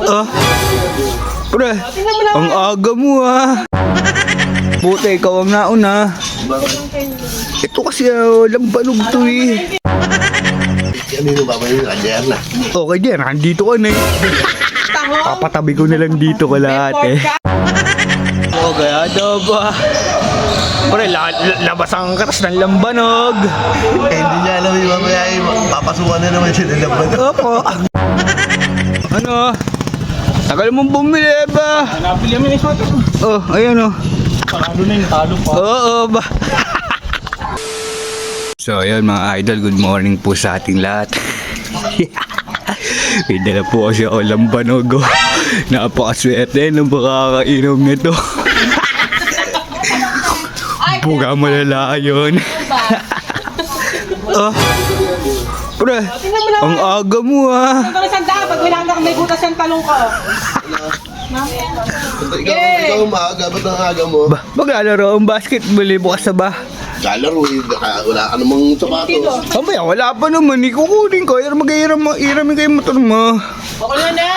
Ah, pre, ang aga mo Buti ikaw ang nauna. Ito kasi lambanog to eh. Kanino ba yung kanyar na? Okay din, nandito ka na eh. Papatabi ko na lang dito ka lahat eh. Okay, ano ba? Pre, labas ang katas ng lambanog. Hindi niya alam yung mamaya papasukan na naman siya ng laban. Opo. Ano? Tagal mong bumili ba? Napili kami ng sweater. Oh, ayan oh. Parado na yung talo pa. Oo ba? So ayun mga idol, good morning po sa ating lahat. May dala po kasi ako lambanog. Napakaswerte nung makakainom nito. Buga malala yun. Oh, pre, ang aga mo Ito na sanda, pag winanda ka may butas yung talong ka. Ikaw maaga, ba't ang aga mo? Maglalaro ang basketball eh, bukas na ba? Kalaro eh, wala ka namang sapatos. Mamaya, wala pa naman. Kukunin ko. Iramin kayo motor mo. Okay na na.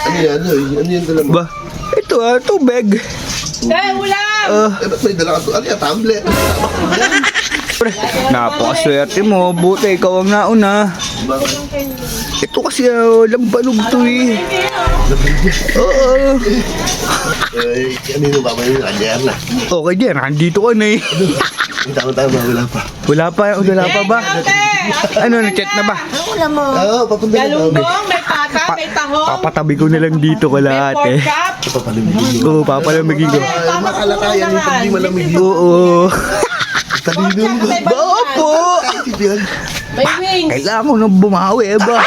Ano yan? Ano yan dala mo? Ba? Ito tubig. Ulam! Ba't may dala ka to? Ano yan? Tablet? Pre, napakaswerte mo. Buti ikaw ang nauna. Ito kasi lambanog to eh. Oo. Kanino ba yung kanyar na? Okay din, nandito ka na eh. Tama-tama, wala pa. Wala pa ba? Ano, na-chat na ba? Oo, papunta na daw. Galunggong, may pata, may tahong. Papatabi ko na lang dito ka lahat Pork eh. chop. Papalamigin ko. Oo, papalamigin ko. Makalakayan yung pag di malamig. Oo. Talino mo. Ba po? May wings. Kailangan ko nang bumawi ba?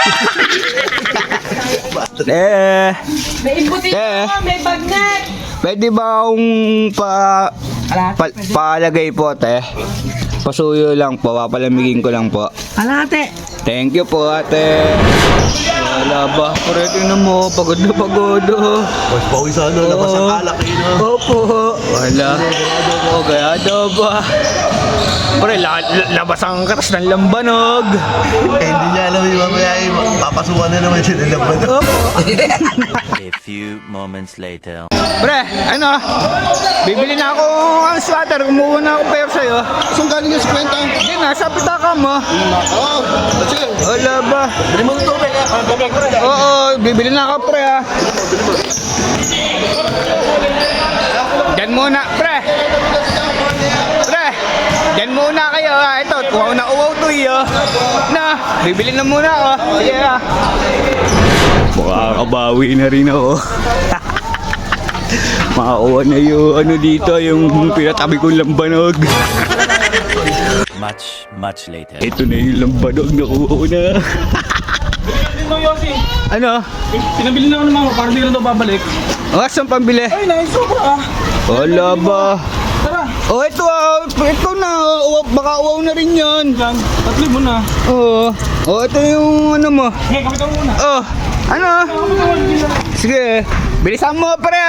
May imbutin mo, may bagnet. Pwede ba akong palagay po, te? Pasuyo lang po, papalamigin ko lang po. Alate. Thank you po, ate. Wala ba? Pare, tingnan mo, pagod na pagod. Pawis ano, labas ang alak eh. Opo. Wala. Okay, ano ba? Pare, labas ang katas ng lambanog. Hindi niya alam yung mamaya papasukan na naman siya ng laban. Opo. A few moments later. Pre, ano? Bibili na ako ang sweater. Kumuha na ako pair sa'yo. Saan galing yung 50? Hindi na, sa pitaka mo. Oo, sige. Wala ba? Bili mo ng tubig eh. Oo, bibili na ako, pre, Diyan muna, pre. Pre, diyan muna kayo, Ito, uwaw na uwaw to, Na, bibili na muna ako. Sige, Makakabawi na rin ako. Makakuha na yung ano dito, yung pinatabi kong lambanog. Much later. Ito na yung lambanog, nakuha ko na. Ito Yossi. Ano? Pinabili na ako ng mama para di rin daw babalik. Saan pambili? Ay, naisubra Wala ba? Tara. Oh, ito na. Baka uwaw na rin yan. Diyan, 3,000 na. Oo. Oh, ito yung ano mo. Hey, kapitan mo muna. Oh, ano? Sige, bilisan mo pre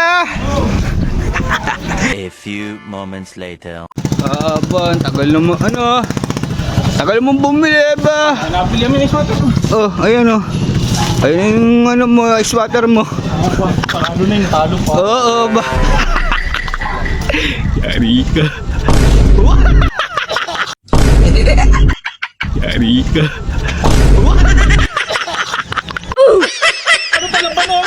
A few moments later. Ba, tagal naman, tagal mong bumili ba? Napili kami ng sweater. Oh, ayan oh. Ayun yung ano mo, sweater mo. Parado na yung talo pa. Oo ba? Yari ka. Yari ka. Ano pala ba no?